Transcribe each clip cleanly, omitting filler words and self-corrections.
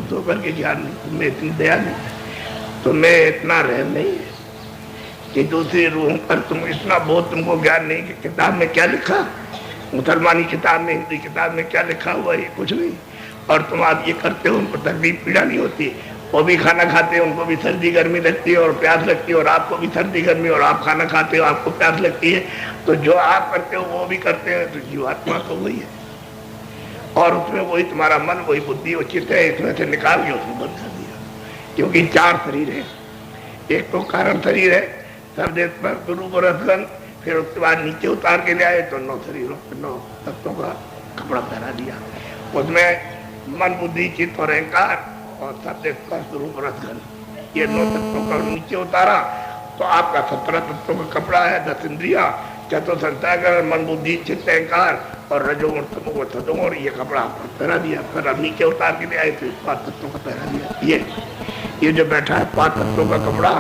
मुक्त होकर के ज्ञान नहीं, तुम्हें इतनी दया नहीं, तुम्हें इतना रहम नहीं है कि दूसरी रूह पर तुम इतना बहुत तुमको ज्ञान नहीं कि किताब में क्या लिखा, मुसलमानी किताब में, हिंदी किताब में क्या लिखा हुआ है, कुछ नहीं। और तुम आप ये करते हो, उनको तकलीफ पीड़ा नहीं होती, वो भी खाना खाते हैं, उनको भी सर्दी गर्मी लगती है और प्यास लगती है, और आपको भी सर्दी गर्मी, और आप खाना खाते हो आपको प्यास लगती है। तो जो आप करते हो वो भी करते हैं, तो जीवात्मा तो वही है, और उसमें वही तुम्हारा मन, वही बुद्धि, वो चित्त है, इसमें से निकाल के उसको बंद कर दिया। क्योंकि 4 शरीर है, एक तो कारण शरीर है, सब देश पर रूप और रसगन, फिर उसके बाद नीचे उतार के ले आए तो 9 शरीरों 9 तत्वों का कपड़ा पहना दिया। उसमें मन बुद्धि चित्त और अहंकार और सत्य स्पर्श रूप रसगन, ये 9 तत्वों का नीचे उतारा तो आपका 17 तत्वों का कपड़ा है, 10 इंद्रिया, चतुर्संताकर, मन बुद्धि चित्त अहंकार और रजोगुण तमोगुण सदोगुण, ये कपड़ा आपको पहना दिया। फिर अब नीचे उतार के ले आए तो 5 तत्वों का पहना दिया। ये जो बैठा है 5 तत्वों का कपड़ा,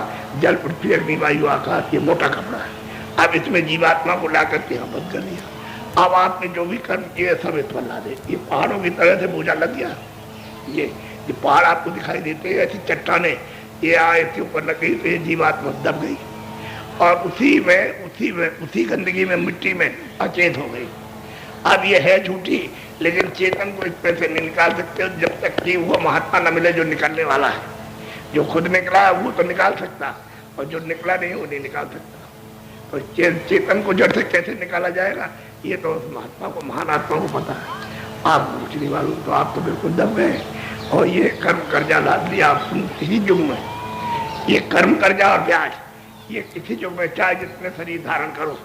जल पृथ्वी अग्नि वायु आकाश, ये मोटा कपड़ा है। अब इसमें जीवात्मा को ला करके यहाँ बंद कर दिया। अब आपने जो भी कर्म किए सब इस पर ला दे। ये पहाड़ों की तरह से बोझा लग गया। ये पहाड़ आपको दिखाई देते हैं, ऐसी चट्टाने ये आए इसके ऊपर लग गई तो ये जीवात्मा दब गई, और उसी गंदगी में, मिट्टी में अचेत हो गई। अब ये है झूठी, लेकिन चेतन को इस पे से नहीं निकाल सकते हो जब तक कि वो महात्मा न मिले जो निकलने वाला है। जो खुद निकला है वो तो निकाल सकता, और जो निकला नहीं वो नहीं निकाल सकता। तो चेतन को जड़ से कैसे निकाला जाएगा, ये तो उस महात्मा को, महान आत्मा को पता है। आप कुछ नहीं मालूम, तो आप तो बिल्कुल दब गए। और ये कर्म कर्जा लाद लिया आप किसी युग में, ये कर्म कर्जा और ब्याज, ये किसी युग में चाहे जितने शरीर धारण करो,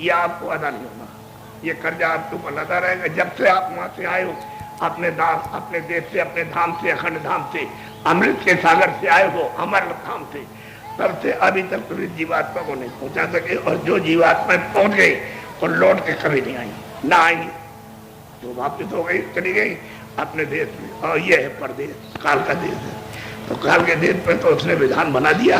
ये आपको अदा नहीं होगा। ये कर्जा आपके ऊपर लदा रहेगा। जब से आप वहां से आए हो, अपने देश से, अपने धाम से, अखंड धाम से, अमृत के सागर से आए हो, अमर धाम से, तब से अभी तक तो जीवात्मा को नहीं पहुंचा सके। और जो जीवात्मा पहुंच गई और लौट के कभी नहीं आई, ना आएंगी, जो वापिस हो गई चली गई अपने देश में। और ये है परदेश, काल का देश है। तो काल के देश में तो उसने विधान बना दिया।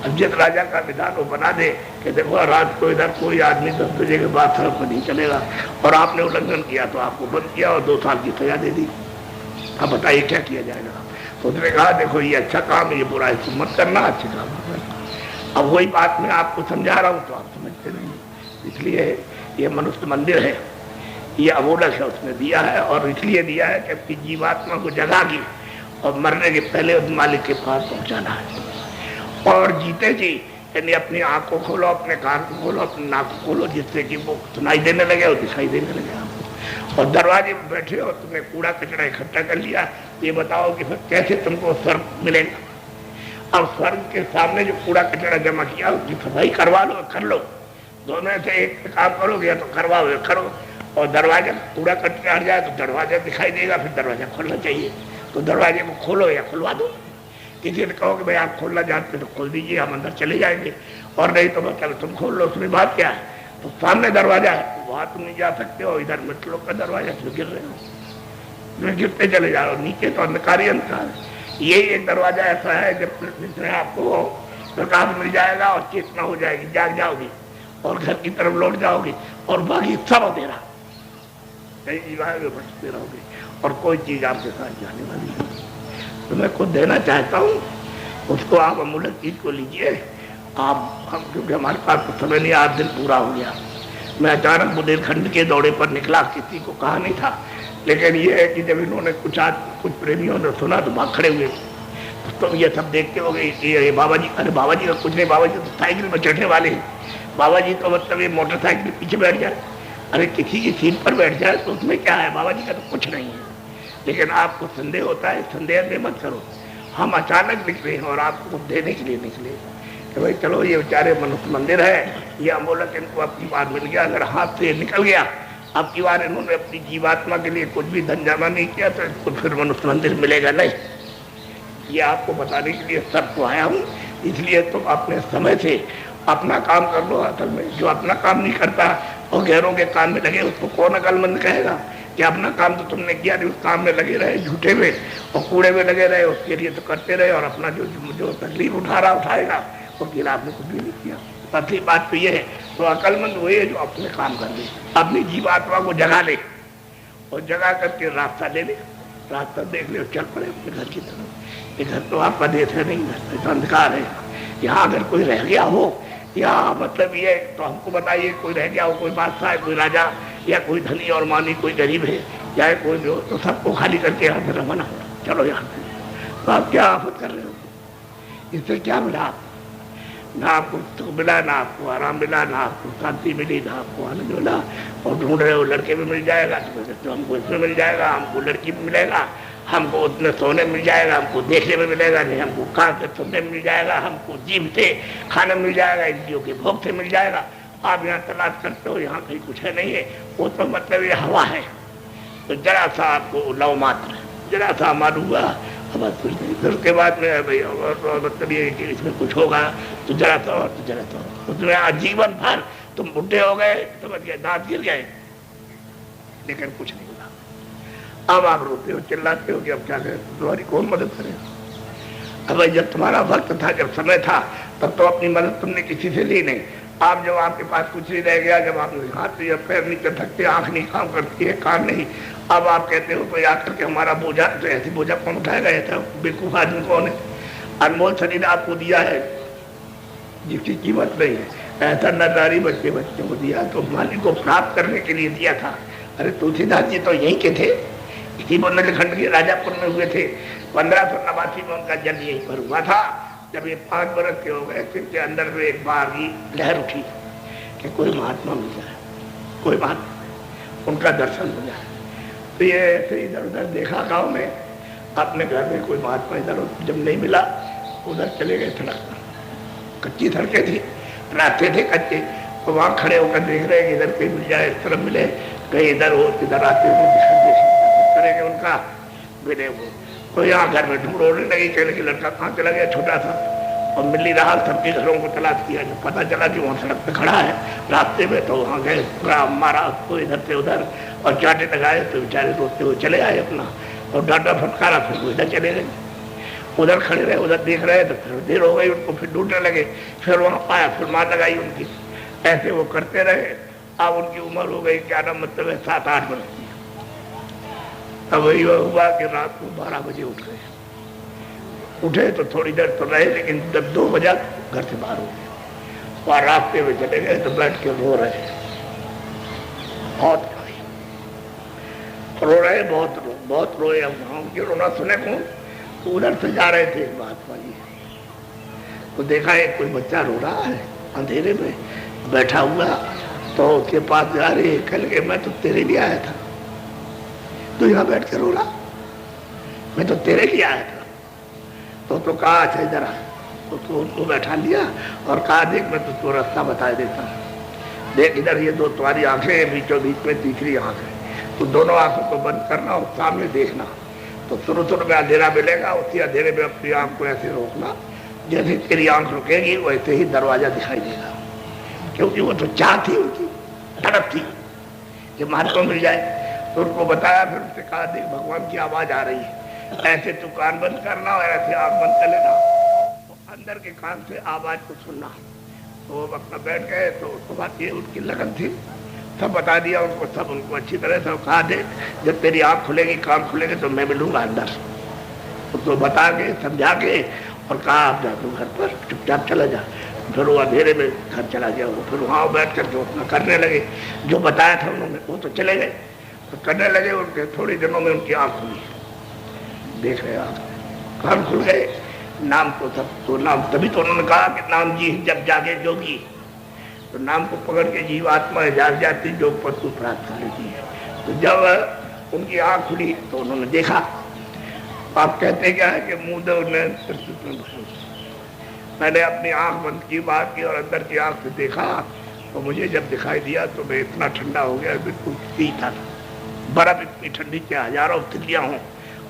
अब जिस राजा का विधान वो बना दे कि देखो रात को इधर कोई आदमी 10 बजे के बाद सड़क पर नहीं चलेगा, और आपने उल्लंघन किया तो आपको बंद किया और 2 साल की सजा दे दी। अब बताइए क्या किया जाएगा। तो उसने कहा देखो ये अच्छा काम है, ये बुरा है, मत करना, अच्छे काम। अब वही बात मैं आपको समझा रहा हूँ तो आप समझते नहीं। इसलिए ये मनुष्य मंदिर है, ये अमोलक है, उसने दिया है। और इसलिए दिया है कि अपनी जीवात्मा को जगा के और मरने के पहले उस मालिक के पास पहुंचाना है। और जीते जी यानी अपनी आंख को खोलो, अपने कान को खोलो, अपनी नाक को खोलो, जिससे कि वो सुनाई देने लगे और दिखाई देने लगे आपको। और दरवाजे में बैठे हो, तुमने कूड़ा कचरा इकट्ठा कर लिया, ये बताओ कि फिर कैसे तुमको स्वर्ग मिलेगा। अब स्वर्ग के सामने जो कूड़ा कचरा जमा किया उसकी सफाई करवा लो, कर लो। दोनों से एक काम करोगे, या तो करवाओ या करो। और दरवाजा कूड़ा कचरा हट जाए तो दरवाजा दिखाई देगा, फिर दरवाजा खोलना चाहिए। तो दरवाजे को खोलो या खुलवा दो। किसी ने कहो कि भाई आप खोलना चाहते तो खोल दीजिए, हम अंदर चले जाएंगे, और नहीं तो मतलब तुम खोल लो, उसमें बात क्या है। तो सामने दरवाजा है, वहां तुम नहीं जा सकते हो। इधर मिट्टी का दरवाजा से गिर रहे हो, गिरते चले जा रहे हो, नीचे तो अंधकार ही अंधकार। यही एक दरवाजा ऐसा है जिसमें आपको प्रकाश मिल जाएगा और चेतना हो जाएगी, जाग जाओगी और घर की तरफ लौट जाओगे, और बाकी सब अंधेरा, कहीं जीवाएंगे बचते रहोगे, और कोई चीज आपके साथ जाने वाली है। तो मैं खुद देना चाहता हूँ, उसको आप अमूल्य चीज को लीजिए। हम क्योंकि हमारे पास तो समय नहीं, 8 दिन पूरा हो गया। मैं अचानक बुंदेलखंड के दौरे पर निकला, किसी को कहा नहीं था, लेकिन ये है कि जब इन्होंने कुछ प्रेमियों ने सुना तो भाग खड़े हुए। तो ये सब देखते हो गए कि बाबा जी, अरे बाबा जी का कुछ नहीं, बाबा जी तो साइकिल पर चढ़ने वाले हैं, बाबा जी तो मतलब ये मोटरसाइकिल पीछे बैठ जाए। अरे किसी की सीट पर बैठ जाए तो उसमें क्या है, बाबा जी का तो कुछ नहीं है। लेकिन आपको संदेह होता है, संदेह में मत करो। हम अचानक निकले हैं और आपको देने के लिए निकले कि भाई चलो ये बेचारे मनुष्य मंदिर है, ये अमोलक इनको अब की बार मिल गया, अगर हाथ से निकल गया, अब की बार इन्होंने अपनी जीवात्मा के लिए कुछ भी धन जमा नहीं किया तो इसको फिर मनुष्य मंदिर मिलेगा नहीं। ये आपको बताने के लिए सबको आया हूँ। इसलिए तुम अपने समय से अपना काम कर लो। असल में जो अपना काम नहीं करता और गैरों के काम में लगे, उसको कौन अकलमंद कहेगा कि अपना काम तो तुमने किया नहीं, उस काम में लगे रहे, झूठे में और कूड़े में लगे रहे, उसके लिए तो करते रहे, और अपना जो तकलीफ उठा रहा उठाएगा, उसके लिए आपने कुछ भी नहीं किया। पहली बात तो ये है। तो अकलमंद वही है जो अपने काम कर ले, अपनी जीवात्मा को जगा ले और जगा करके रास्ता दे ले। रास्ता देख ले, चल पड़े अपने घर की तरफ। ये घर तो आपका देश है नहीं, घर तो अंधकार है। यहाँ अगर कोई रह गया हो, या मतलब ये तो हमको बताइए, कोई रह गया हो, कोई बादशाह है, कोई राजा, या कोई धनी और मानी, कोई गरीब है, या कोई भी हो, तो सबको खाली करके यहाँ से रवाना हो, चलो यहाँ से। तो आप क्या आफत कर रहे हो? इससे क्या मिला आपको? ना आपको सुख मिला, ना आपको आराम मिला, ना आपको शांति मिली, ना आपको आनंद मिला। और ढूंढ रहे हो लड़के भी मिल जाएगा तो हमको इसमें मिल जाएगा, हमको लड़की भी मिलेगा, हमको उतने सोने मिल जाएगा, हमको देखने में मिलेगा नहीं, हमको कान से सुनने मिल जाएगा, हमको जीभ से खाने मिल जाएगा, इंद्रियों के भोग से मिल जाएगा। आप यहाँ तलाश करते हो, यहाँ कहीं कुछ है नहीं है, वो तो मतलब ये हवा है। तो जरा सा आपको लव मात्र, जरा सा मालूम हुआ, बस कुछ नहीं। फिर उसके बाद में भाई और मतलब ये कि इसमें कुछ होगा तो जरा सा और, तो जरा सा और, उसमें आजीवन भर तुम बुढ़े हो गए, समझ गए, दांत गिर गए, लेकिन कुछ नहीं हुआ। अब आप रोते हो, चिल्लाते हो कि अब क्या करें, तुम्हारी कौन मदद करे? अब जब तुम्हारा वक्त था, जब समय था, तब तो अपनी मदद तुमने किसी से ली नहीं। आप जब आपके पास कुछ नहीं रह गया, जब आप हाथ या पैर नहीं कर सकते, आंख नहीं काम करती है, कान नहीं, अब आप कहते हो कोई आकर के हमारा बोझा, तो ऐसी बोझा कौन उठाएगा? ऐसा बेवकूफ आदमी कौन है? अनमोल शरीर आपको दिया है जिसकी कीमत नहीं है, ऐसा नरनारी बच्चे बच्चों को दिया, तो मालिक को प्राप्त करने के लिए दिया था। अरे तुलसीदास जी तो यहीं के थे, इसी बुंदेलखंड के राजापुर में हुए थे। 1589 में उनका जन्म यहीं पर हुआ था। जब ये 5 बरस के हो गए, फिर के अंदर में एक बार की लहर उठी कि कोई महात्मा मिल जाए, कोई महात्मा, उनका दर्शन हो जाए। तो ये ऐसे इधर उधर देखा गाँव में, अपने घर में कोई महात्मा इधर जब नहीं मिला, उधर चले गए सड़क पर, कच्ची सड़कें थी, रास्ते थे कच्चे, तो वहाँ खड़े होकर देख रहे हैं इधर कहीं मिल जाए, इस तरफ मिले, कहीं इधर हो, इधर आते हो करेंगे उनका मिले वो। तो यहाँ घर में ढूंढने लगी, कहने की लड़का कहाँ चला गया, छोटा सा, और मिल नहीं रहा। सबके घरों को तलाश किया, जब पता चला कि वहाँ सड़क पे खड़ा है रास्ते में, तो वहाँ गए, पूरा मारा उसको इधर से उधर और चाटे लगाए, तो बेचारे रोते हुए चले आए अपना, और डांटा फटकारा, फिर वो इधर चले गए। उधर खड़े रहे, उधर देख रहे, तो फिर देर हो गई उनको, फिर ढूंढने लगे, फिर वहाँ पाया, फिर मार लगाई उनकी। ऐसे वो करते रहे। अब उनकी उम्र हो गई, क्या नाम मतलब है, 7-8 वर्ष की। अब वही हुआ कि रात को 12 बजे उठ गए। उठे तो थोड़ी देर तो रहे, लेकिन जब 2 बजा घर से बाहर हो गए, और रास्ते में चले गए तो बैठ के रो रहे, बहुत रो रहे, बहुत रोए। अब उनके रोना सुने कौन? तो उधर से जा रहे थे महात्मा जी, तो देखा एक कोई बच्चा रो रहा है अंधेरे में बैठा हुआ, तो उसके पास जा रहे, कल के मैं तो तेरे लिए आया था, तो यहाँ बैठ के रो रहा, मैं तो तेरे लिए आया था। तो कहा अच्छा इधर आ, तो उनको बैठा लिया और कहा देख मैं तुझको रास्ता बता देता हूँ, देख इधर ये 2 तुम्हारी आंखें हैं, बीचों बीच में तीसरी आंख है, तो दोनों आंखों को बंद करना और सामने देखना, तो शुरू में अंधेरा मिलेगा, उसी अंधेरे में अपनी आंख को ऐसे रोकना, जैसे तेरी आंख रुकेगी वैसे ही दरवाजा दिखाई देगा। क्योंकि वो तो चाह थी, उनकी तड़प थी कि महात्मा मिल जाए। तो उनको बताया, फिर उससे कहा देख भगवान की आवाज आ रही है, ऐसे तू कान बंद करना और ऐसे आंख बंद कर लेना, तो अंदर के कान से आवाज को सुनना। तो वो अपना बैठ गए, तो उसको बात ये उनकी लगन थी, सब बता दिया उनको, सब उनको अच्छी तरह से कहा दे जब तेरी आँख खुलेगी, कान खुलेंगे तो मैं मिलूंगा अंदर। तो बता के समझा के और कहा आप जा तू घर पर चुपचाप चला जा। फिर वो अंधेरे में घर चला गया, वो फिर वहाँ बैठ कर जो अपना करने लगे, जो बताया था उन्होंने, वो तो चले गए, तो करने लगे। उनके थोड़े दिनों में उनकी आँख खुली, देख रहे आप, कान खुल गए, नाम तो सब तो नाम, तभी तो उन्होंने कहा कि नाम जी जब जागे जोगी, तो नाम को पकड़ के जीवात्मा जाग जाती, योग पर को प्राप्त कर लेती है। तो जब उनकी आँख खुली तो उन्होंने देखा, आप कहते क्या है कि मुँह दो ने, मैंने अपनी आँख बंद की, बात की और अंदर की आँख से देखा, तो मुझे जब दिखाई दिया तो मैं इतना ठंडा हो गया, बिल्कुल सीधा था। बर्फ इतनी ठंडी के हजारों तितलियां हों,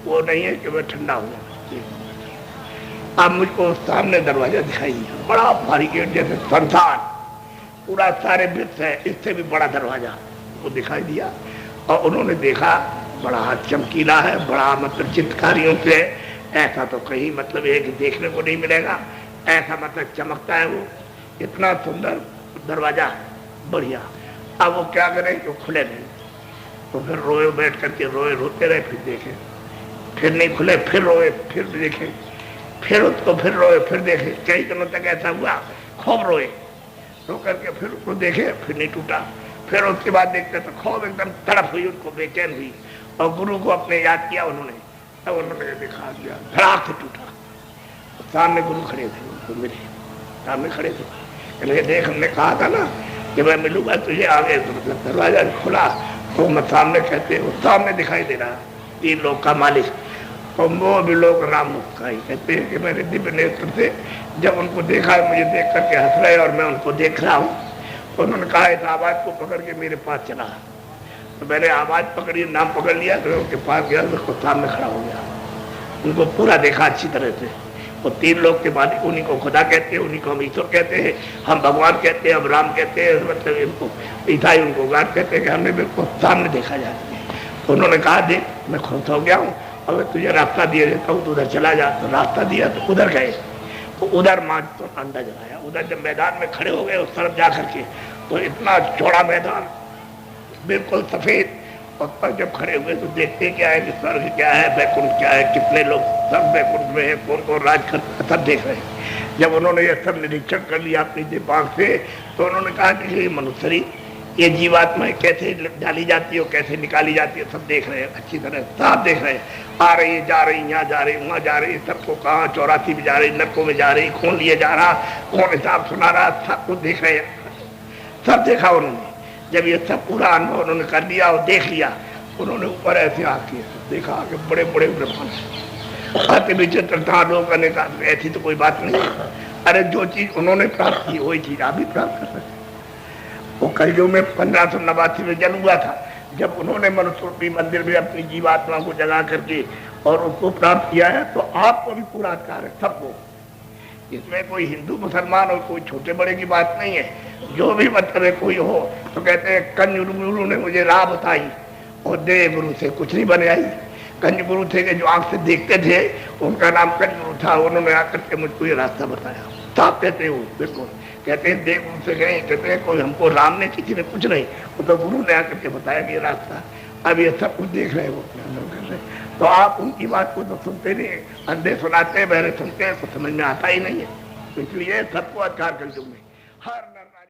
वो नहीं है कि मैं ठंडा हुआ। अब मुझको सामने दरवाजा दिखाई दिया, बड़ा भारी गेट, जैसे संसार पूरा सारे वृक्ष है, इससे भी बड़ा दरवाजा वो दिखाई दिया। और उन्होंने देखा बड़ा चमकीला है, बड़ा मतलब चित्रकारियों से, ऐसा तो कहीं मतलब है कि देखने को नहीं मिलेगा, ऐसा मतलब चमकता है वो, इतना सुंदर दरवाजा, बढ़िया। अब वो क्या करें कि खुले नहीं, तो फिर रोए, बैठ करके रोए, रोते रहे। फिर देखे फिर नहीं खुले, फिर रोए, फिर देखे, फिर उसको फिर रोए, फिर देखे, कई दिनों तक ऐसा हुआ, खूब रोए, रो करके फिर उसको देखे, फिर नहीं टूटा। फिर उसके बाद देखते तो खूब एकदम तड़प हुई, उनको बेचैन हुई, और गुरु को अपने याद किया उन्होंने, तब उन्होंने दिखा दिया, धड़ाक से टूटा। सामने गुरु खड़े थे, उनको मिले, सामने खड़े थे, कहने देख हमने कहा था ना कि मैं मिलूंगा तुझे, आगे दरवाजा खुला तो मैं सामने, कहते वो सामने दिखाई दे रहा 3 लोग का मालिक, और वो भी लोग राम मुख का ही। कहते हैं कि मेरे दिव्य नेत्र से जब उनको देखा, मुझे देख करके हंस रहे और मैं उनको देख रहा हूँ, तो उन्होंने कहा इस आवाज को पकड़ के मेरे पास चला, तो मैंने आवाज पकड़ी, नाम पकड़ लिया, तो उनके पास गया, उसको सामने खड़ा हो गया, उनको पूरा देखा अच्छी तरह से। वो 3 लोग के मालिक, उन्हीं को खुदा कहते हैं, उन्हीं को हम ईश्वर कहते हैं, हम भगवान कहते हैं, हम राम कहते हैं, मतलब इनको ईसाई उनको गॉड कहते हैं, कि हमने बिल्कुल सामने देखा जाता है। तो उन्होंने कहा देख मैं खुश हो गया हूँ, अगर तुझे रास्ता दिया देता हूँ तो उधर चला जा। तो रास्ता दिया तो उधर गए, तो उधर माँ तो अंडा जलाया। उधर जब मैदान में खड़े हो गए उस तरफ जा करके, तो इतना चौड़ा मैदान बिल्कुल सफेद, उस पर जब खड़े हुए तो देखते क्या है कि स्वर्ग क्या है, बैकुंठ क्या है, कितने लोग सब बैकुंठ में है, कौन कौन राज कर, सब देख रहे हैं। जब उन्होंने ये सब निरीक्षण कर लिया अपनी दिमाग से, तो उन्होंने कहा कि ये मनुष्य, ये जीवात्माएं कैसे डाली जाती है और कैसे निकाली जाती है, सब देख रहे हैं, अच्छी तरह साफ देख रहे हैं। आ रही है, जा रही, यहाँ जा रही, वहाँ जा रही, सबको कहाँ 84 में जा रही, नरकों में जा रही, खून लिए जा रहा, कौन हिसाब सुना रहा, सब कुछ देख रहे हैं, सब देखा उन्होंने। जब ये सब पूरा अनुभव उन्होंने कर लिया और देख लिया, उन्होंने ऊपर ऐसे आके देखा कि बड़े बड़े ब्रह्मांड अति विचित्रता लोग करने का, ऐसी तो कोई बात नहीं। अरे जो चीज उन्होंने प्राप्त की वही चीज आप भी प्राप्त कर सकते। वो कलयुग में 1589 में जन्म हुआ था, जब उन्होंने मनुस्मृति मंदिर में अपनी जीवात्मा को जगा करके और उसको प्राप्त किया है, तो आपको भी पूरा अधिकार है, सबको। इसमें कोई हिंदू मुसलमान और कोई छोटे बड़े की बात नहीं है, जो भी मतलब है कोई हो। तो कहते हैं कंज गुरु ने मुझे राह बताई और दे गुरु से कुछ नहीं बन आई। कंज गुरु थे कि जो आंख से देखते थे, उनका नाम कंज गुरु था, उन्होंने आकर के मुझको ये रास्ता बताया। साफ कहते हैं वो, बिल्कुल कहते हैं देव गुरु से गए, कहते हैं कोई हमको राम ने किसी ने कुछ नहीं, वो तो गुरु ने आकर के बताया कि ये रास्ता। अब ये सब कुछ देख रहे हैं, वो अपने अंदर कर रहे हैं। तो आप उनकी बात को तो सुनते नहीं, अंधे सुनाते हैं, बहरे सुनते हैं, तो समझ में आता ही नहीं है। तो इसलिए सबको अधिकार कर दूंगे हर